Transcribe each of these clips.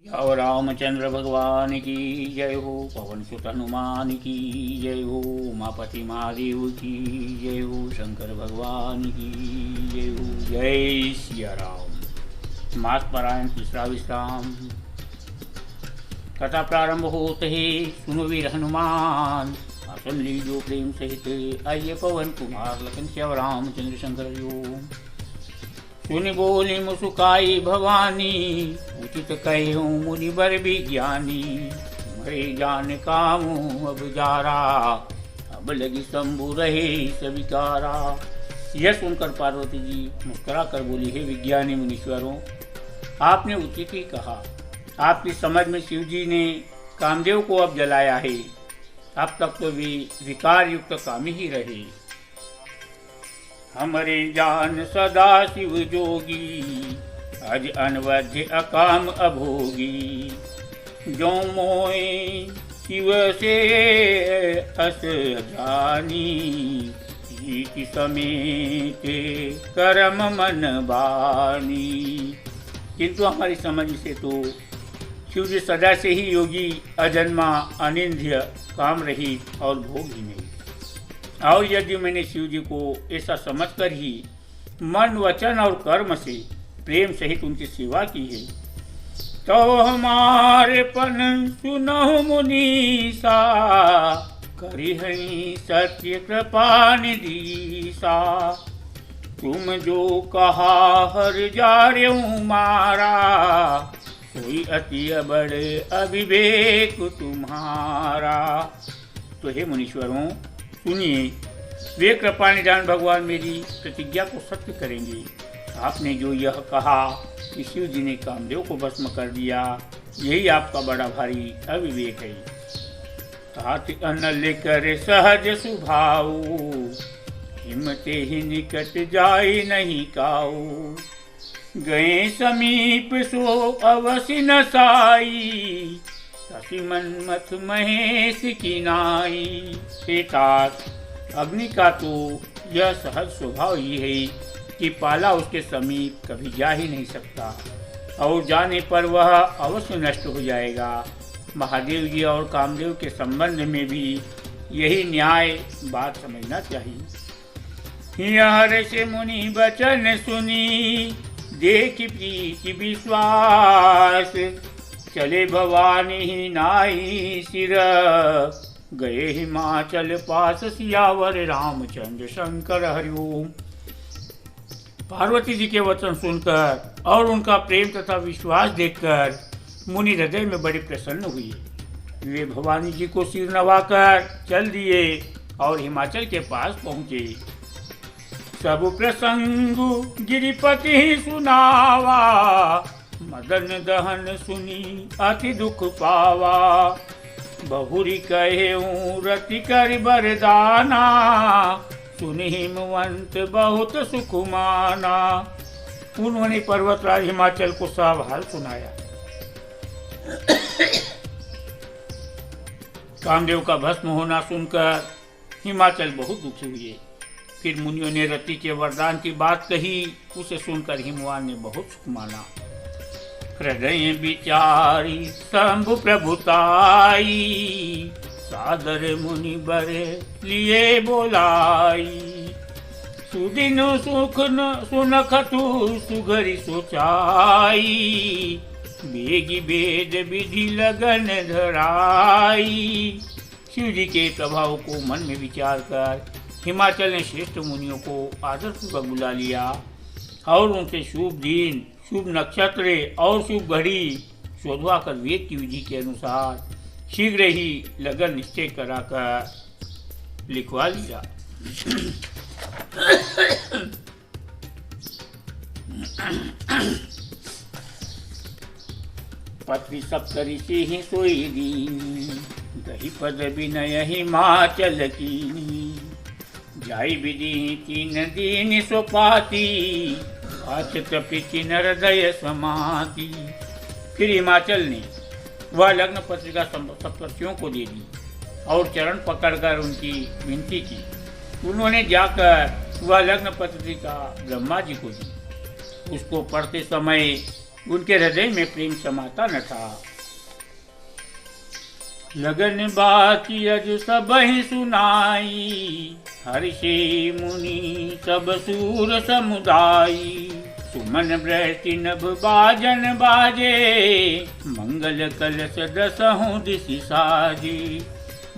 और रामचंद्र भगवान की जय हो, पवन सुत हनुमान की जय हो, उमापति महादेव की जय हो, शंकर भगवान की जय हो। जय सिया राम। मास पारायण तीसरा विश्राम। कथा प्रारंभ होते ही सुनो वीर हनुमान, आसन लीजो प्रेम सहित, आइए पवन कुमार लखन श्याम रामचंद्र शंकर जो। सुनि बोली मुसुकाई भवानी, उचित कहूँ मुनि बर विज्ञानी, तुम्हारे जान कामू अब जारा, अब लगी शंभु रहे सविकारा। यह सुनकर पार्वती जी मुस्कुरा कर बोली, हे विज्ञानी मुनीश्वरों, आपने उचित ही कहा। आपकी समझ में शिव जी ने कामदेव को अब जलाया है। अब तक तो वे विकार युक्त कामी ही रहे। हमरे जान सदा शिव जोगी, अज अनवध्य अकाम अभोगी। जो मोए शिव से अस जानी, प्रीति समेत करम मन बानी। किंतु हमारी समझ से तो शिव जी सदा से ही योगी, अजन्मा, अनिंद्य, काम रहित और भोग ही नहीं। और यदि मैंने शिव जी को ऐसा समझकर ही मन, वचन और कर्म से प्रेम सहित उनकी सेवा की है, तो हमारे पन सुनो मुनीसा, करी हई सत्य कृपा निधीसा। तुम जो कहा हर जार्यू मारा, कोई अति बड़े अविवेक तुम्हारा। तो हे मुनीश्वरों सुनिए, वे कृपा निधान भगवान मेरी प्रतिज्ञा को सत्य करेंगे। आपने जो यह कहा कि शिव जी ने कामदेव को भस्म कर दिया, यही आपका बड़ा भारी अविवेक है। तात अनल कर सहज सुभाव, हिम्मते ही निकट जाए नहीं काऊ। गए समीप सो अवसि न साई, शशि मनमथ महेश की नाई। हे तात, अग्नि का तो यह सहज स्वभाव ही है कि पाला उसके समीप कभी जा ही नहीं सकता, और जाने पर वह अवश्य नष्ट हो जाएगा। महादेव जी और कामदेव के संबंध में भी यही न्याय बात समझना चाहिए। यह से मुनि वचन सुनी, देख प्रीति विश्वास। चले भवानी ही नाई सिर, गए हिमाचल पास, सियावर रामचंद्र शंकर हरिओम। पार्वती जी के वचन सुनकर और उनका प्रेम तथा विश्वास देखकर मुनि हृदय में बड़ी प्रसन्न हुई। वे भवानी जी को सिर नवाकर चल दिए और हिमाचल के पास पहुँचे। सब प्रसंग गिरिपति सुनावा, मदन दहन सुनी अति दुख पावा। बहुरी कहेऊँ रति कर बरदाना, सुनि हिमवंत बहुत सुख माना। उन्होंने पर्वतराज हिमाचल को सब हाल सुनाया। कामदेव का भस्म होना सुनकर हिमाचल बहुत दुखी हुए। फिर मुनियों ने रति के वरदान की बात कही। उसे सुनकर हिमवान ने बहुत सुख माना। हृदय विचारी शंभु प्रभुताई, सादर मुनि बरे लिए बोलाई। सुदिन सुख न सुनखतु सुघरी सोचाई, बेगी वेद विधि लगन धराई। शिव जी के प्रभाव को मन में विचार कर हिमाचल ने श्रेष्ठ मुनियों को आदरपूर्वक बुला लिया और उनसे शुभ दिन, शुभ नक्षत्र और शुभ घड़ी शोधवा कर वेद की विधि के अनुसार शीघ्र ही लगन निश्चय कराकर लिखवा लिया। पत्री सप्तऋषि ही सोई दीनी, दही पद विनय हिमाचल कीनी। जाई विधि तीन दीन सोपाती, आचत प्रीति हृदय समाती। फिर हिमाचल ने वह लग्न पत्रिका सप्तर्षियों को दे दी और चरण पकड़कर उनकी विनती की। उन्होंने जाकर वह लग्न पत्रिका ब्रह्मा जी को दी। उसको पढ़ते समय उनके हृदय में प्रेम समाता न था। लगन बाती अज सब ही सुनाई, हर्षे मुनि सब सूर समुदायी। सुमन वृष्टि नभ बाजन बाजे, मंगल कलश दसहु दिशि साजी।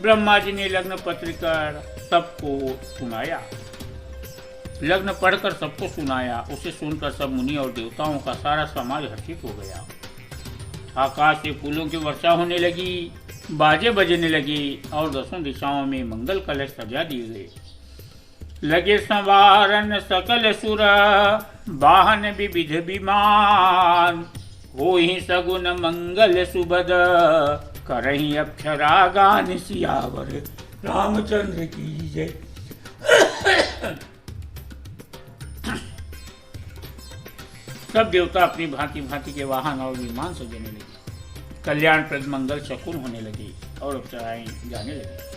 ब्रह्मा जी ने लग्न पत्र कर सबको सुनाया, लग्न पढ़कर सबको सुनाया। उसे सुनकर सब मुनि और देवताओं का सारा समाज हर्षित हो गया। आकाश से फूलों की वर्षा होने लगी, बाजे बजने लगे और दसों दिशाओं में मंगल कलश सजा दिए गए। लगे संवारन सकल सुर, वाहन विविध विमान। हो ही सगुन मंगल सुबद, करही अक्षरा गान सियावर रामचंद्र की जय। सब देवता अपनी भांति भांति के वाहन और विमान सजाने लगे। कल्याणप्रद मंगल शकुन होने लगे और अप्सराएं जाने लगी।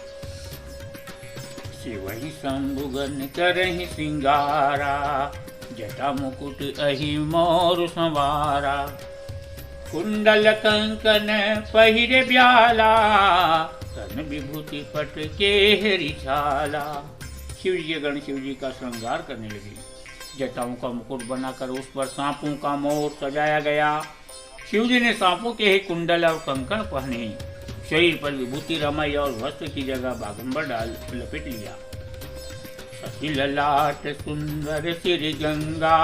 शिवहि शंभुगन करहि सिंगारा, जटा मुकुट अहि मोर संवारा। कुंडल कंकन पहिरे ब्याला, तन विभूति पट के रिझाला। शिव जी गण शिव जी का श्रृंगार करने लगे। जटाओं का मुकुट बनाकर उस पर सांपों का मोर सजाया गया। शिव जी ने सांपों के ही कुंडल और कंकण पहने, शरीर पर विभूति रमाई और वस्त्र की जगह बागंबर डाल लपेट लिया। शशि ललाट सुंदर सिर गंगा,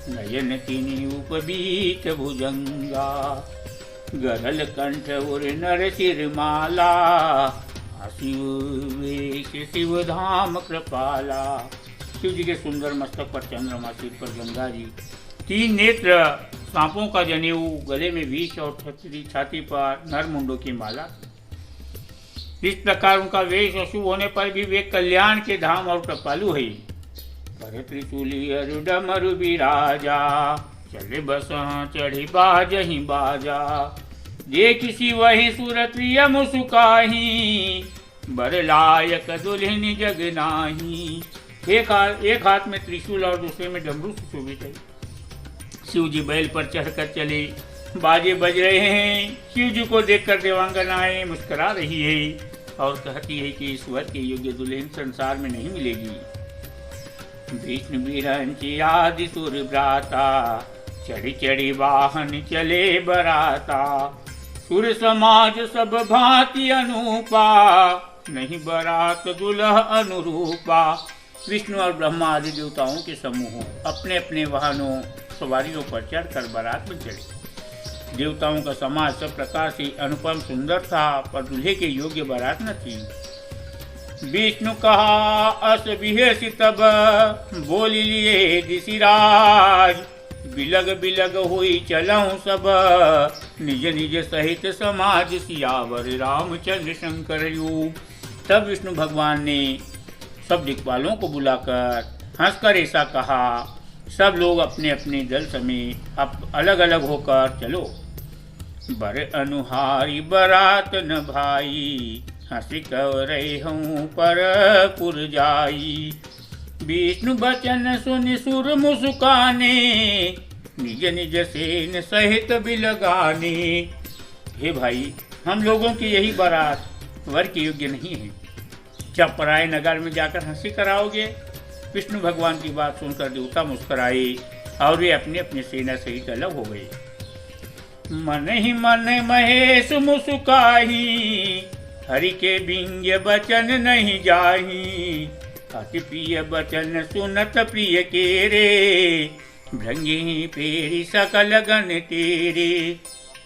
नयन तिनि उपबीत भुजंगा। गरल कंठ उर नर सिर माला, शिव वेश शिव धाम कृपाला। शिव जी के सुंदर मस्तक पर चंद्रमा, सिर पर गंगा जी, 3 नेत्र, सांपों का जनेऊ, गले में विष और छाती पर नरमुंडों की माला। इस प्रकार उनका वेश अशुभ होने पर भी वे कल्याण के धाम और कृपालु है। पर त्रिशूली अरुडमरु विराजा, चले बसहा चढ़ी बाजहि बाजा। जे किसी वही सूरत यम सुकाही, बर लायक दुल्हन जग नाही। एक हाथ में त्रिशूल और दूसरे में डमरू सुशोभित है। शिव जी बैल पर चढ़कर चले, बाजे बज रहे हैं। शिव जी को देखकर देवांगनाएं मुस्कुरा रही है और कहती है कि इस वर के योग्य दुल्हन संसार में नहीं मिलेगी। विष्णु विरंची आदि सुर भ्राता, चढ़ी चढ़ी वाहन चले बराता। सुर समाज सब भांति अनूपा, नहीं बरात दुल्ह अनुरूपा। विष्णु और ब्रह्मा आदि देवताओं के समूह अपने अपने वाहनों सवारियों पर चढ़कर बारात में चढ़े। देवताओं का समाज सब प्रकार से अनुपम सुंदर था, पर दूल्हे के योग्य बारात न थी। विष्णु कहा अस विहेसी तब, बोली लिए दिशिराज। बिलग बिलग हुई चलऊं सब, निज निज सहित समाज सियावर रामचंद्र शंकर यूप। तब विष्णु भगवान ने सब दिक्पालों को बुलाकर हंसकर ऐसा कहा, सब लोग अपने अपने दल समेत अब अलग अलग होकर चलो। बर अनुहारी बरात न भाई, हंसी कवरई हूँ पर पुर जाई। विष्णु बचन सुन सुर मुस्काने, निज निज सेन सहित बिलगाने। हे भाई, हम लोगों की यही बारात वर के योग्य नहीं है। जब पराए नगर में जाकर हंसी कराओगे। विष्णु भगवान की बात सुनकर देवता मुस्कुराए और वे अपने अपने सेना सहित अलग हो गए। मन ही मन महेश मुस्काही, हरि के बिंग बचन नहीं जाही। अति प्रिय बचन सुनत प्रिय के रे, भृंगी फेरी सकल गण तेरे।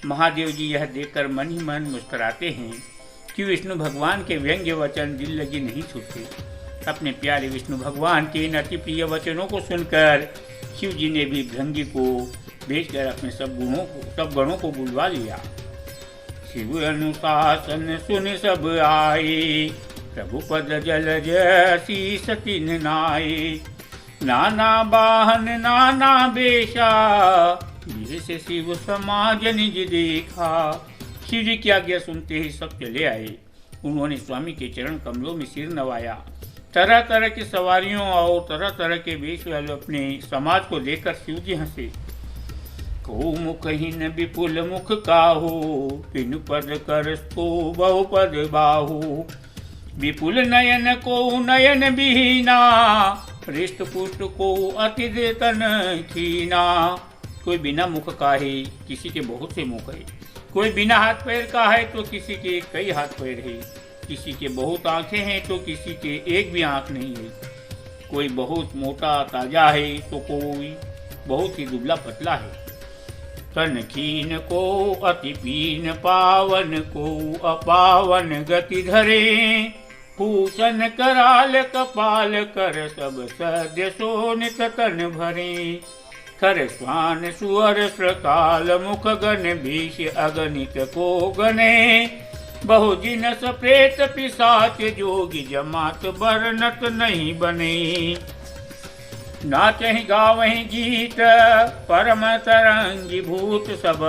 महादेव जी यह देखकर मन ही मन मुस्कुराते हैं कि विष्णु भगवान के व्यंग्य वचन दिल लगी नहीं छूटते। अपने प्यारे विष्णु भगवान के इन अति प्रिय वचनों को सुनकर शिव जी ने भी भृंगी को भेजकर अपने सब गणों को बुलवा लिया। शिव अनुशासन सुन सब आए, प्रभु पद जल जैसी सतीन नाये। नाना वाहन नाना बेशा, जिसे शिव समाज निज देखा। शिव जी की आज्ञा सुनते ही सब चले आए। उन्होंने स्वामी के चरण कमलों में सिर नवाया। तरह तरह की सवारियों और तरह तरह के वेश वाले अपने समाज को देखकर शिव जी हंसे। को मुखहीन विपुल मुख काहू, तीन पद कर तो बहुपद बाहू। विपुल नयन को नयन विहीना, हृष्ट पुष्ट को अति तन खीना। कोई बिना मुख का है, किसी के बहुत से मुख है। कोई बिना हाथ पैर का है तो किसी के कई हाथ पैर है। किसी के बहुत आंखें हैं तो किसी के एक भी आंख नहीं है। कोई बहुत मोटा ताजा है तो कोई बहुत ही दुबला पतला है। तन खीन को अति पीन, पावन को अपावन गति धरे। भूषण कराल कपाल कर, सब सद्य सोनित तन भरे। खर स्वान सुअर श्रकाल, मुख गण भीष अगणित को गणे। बहु जिनस प्रेत पिशाच, जोगी जमात बरनत नहीं बने। नाचहि गावहि गीत, परम तरंगी भूत सब।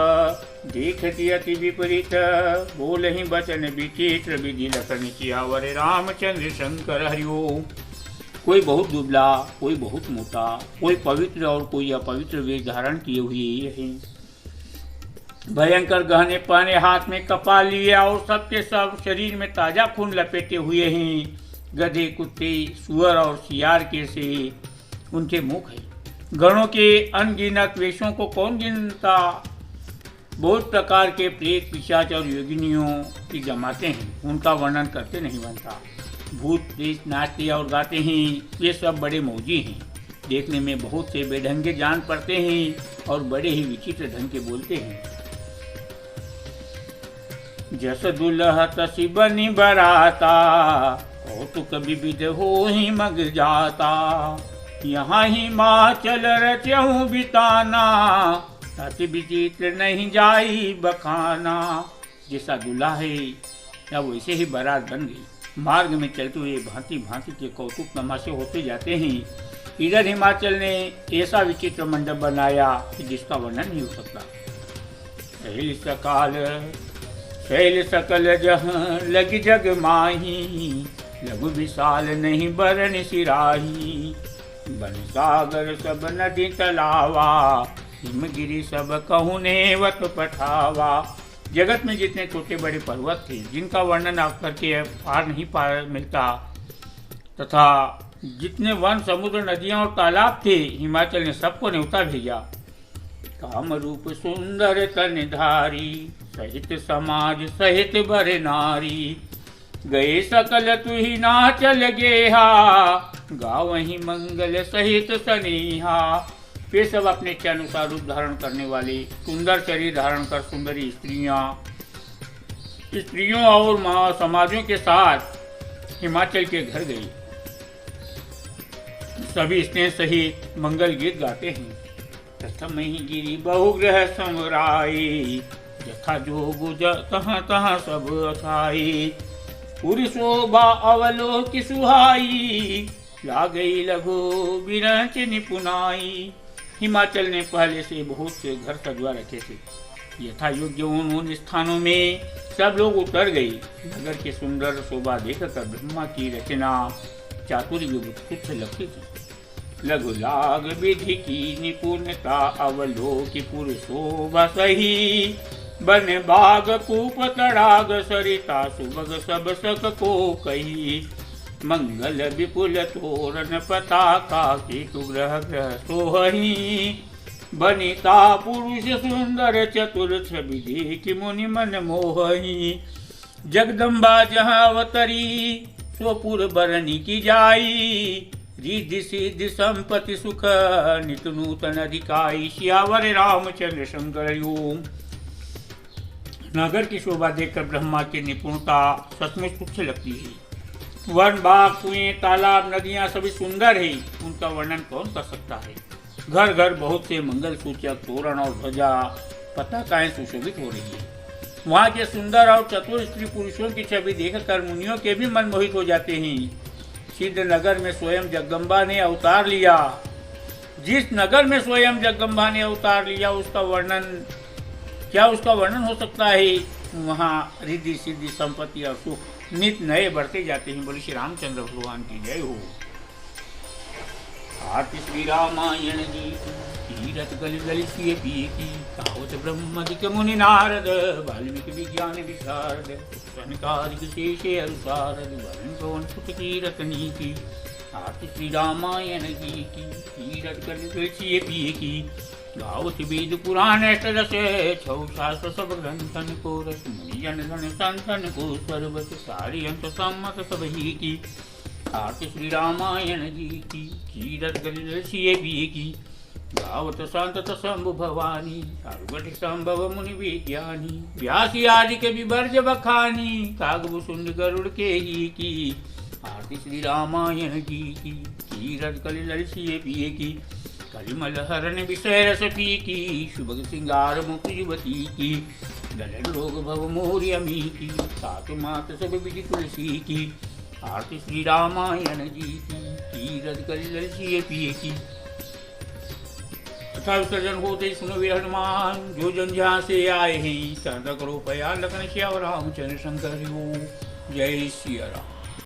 देखती अति विपरीत, बोलहि बचन विचित्र। विधि लखन सियावर रामचंद्र शंकर हरिओम। कोई बहुत दुबला, कोई बहुत मोटा, कोई पवित्र और कोई अपवित्र वेश धारण किए हुए है। भयंकर गहने पहने, हाथ में कपाल लिए और सबके सब शरीर में ताजा खून लपेटे हुए हैं। गधे, कुत्ते, सुअर और सियार के से उनके मुख है। गणों के अनगिनत वेशों को कौन गिनता। बहुत प्रकार के प्रेत, पिशाच और योगिनियों की जमाते हैं, उनका वर्णन करते नहीं बनता। भूत प्रेत नाचते और गाते हैं, ये सब बड़े मौजी हैं। देखने में बहुत से बेढंगे जान पड़ते हैं और बड़े ही विचित्र ढंग के बोलते हैं। जस दुल्हा तसी बनी बराता, कौतुक विविध हो ही मग जाता। यहाँ हिमाचल रचहु बिताना, अति विचित्र नहीं जाई बखाना। जैसा दूल्हा है या वैसे ही बारात बन गई। मार्ग में चलते हुए भांति भांति के कौतुक तमाशे होते जाते हैं। इधर हिमाचल ने ऐसा विचित्र मंडप बनाया कि जिसका वर्णन नहीं हो सकता। शैल सकल जहाँ लगी जग माही, लघु विशाल नहीं बरन सिराही। बन सागर सब नदी तलावा, हिमगिरी सब कहूँ नेवत पठावा। जगत में जितने छोटे बड़े पर्वत थे, जिनका वर्णन आप करके पार नहीं पार मिलता, तथा जितने वन, समुद्र, नदियाँ और तालाब थे, हिमाचल ने सबको न्योता भेजा। काम रूप सुंदर तनधारी, सहित समाज सहित बर नारी। गए सकल तुही नाचल गेहा, गावहि मंगल सहित सनेहा। वे सब अपने इच्छा अनुसार रूप धारण करने वाले, सुंदर शरीर धारण कर सुंदरी स्त्रियों और समाजों के साथ हिमाचल के घर गई। सभी स्नेह सहित मंगल गीत गाते हैं। प्रथम ही गिरी बहुग्रह समराई, यथा जोग तहाँ तहाँ सब अथाई। पूरी शोभा अवलोक सुहाई, लागई लघु विरंच निपुनाई। हिमाचल ने पहले से बहुत से घर सजवा रखे थे। यथा योग्य उन स्थानों में सब लोग उतर गए। नगर की सुंदर शोभा देखकर ब्रह्मा की रचना चातुर्य विभुत से लगती थी। लघु लाग विधि की निपुणता, अवलोकी पुर शोभा सही। बन बाग कूप तड़ाग, सरिता सुबग सब सक को कही। मंगल विपुल तोरण पताका, केतु ग्रह ग्रह सोहही। बनिता पुरुष सुंदर चतुर, छवि देखि मुनि मन मोहही। जगदम्बा जहाँ अवतरी, स्वपुर बरनी की जाई। रिद्धि सिद्धि संपत्ति सुख, नित नूतन अधिकाई। सियावर रामचंद्र शंकर ओम। नगर की शोभा देखकर ब्रह्मा की निपुणता सचमुच तुच्छ लगती है। वन, बाग, कुएं, तालाब, नदियां सभी सुंदर है, उनका वर्णन कौन कर सकता है। घर घर बहुत से मंगल सूचक तोरण और ध्वजा पताकाएं सुशोभित हो रही है। वहाँ के सुंदर और चतुर स्त्री पुरुषों की छवि देखकर मुनियों के भी मन मोहित हो जाते हैं। सिद्ध नगर में स्वयं जगदम्बा ने अवतार लिया। जिस नगर में स्वयं जगदम्बा ने अवतार लिया, उसका वर्णन हो सकता है। वहाँ रिद्धि सिद्धि संपत्ति और सुख नित नए बढ़ते जाते हैं। बोले श्री रामचंद्र भगवान की जय हो। आरती श्री रामायण जी। तीरथ गल गल सिय पिए की कहावत ब्रह्मदिक मुनि नारद वाल्मीकि विज्ञान विशारद सनकादिक शेषे अनुसारद वर्ण पवन सुत की रतनी की आरती श्री रामायण जी की तीरथ गल गल सिय पिए की गावत वेद पुराण अष्टदश छौ शास्त्र सब ग्रंथन को रस मुनि जन धन संतन को सर्वत सारी अंत सम्मत सब ही की आरती श्री रामायण जी की तीरथ गल सिय पिए की गावत संतत शंभु भवानी सर्वट संभव मुनि विज्ञानी व्यासी आदि के विवर्ज बखानी कागभु सुंड गरुड़ के ही की आरती श्री रामायण जी की तीरथ गल सिय पिए की कलिमल हरण विषय रस पी की शुभ सिंगार मुख युवती की गलन रोग भव मोर अमी की सात मात सब विधि तुलसी की आरती श्री रामायण जी की तीरथ गल सिय पिए की तथा विसर्जन होते सुनो वीर हनुमान जो जन जहाँ से आए हैं सर्द करो पया लखन श्याम रामचंद्र शंकर जय सिया राम।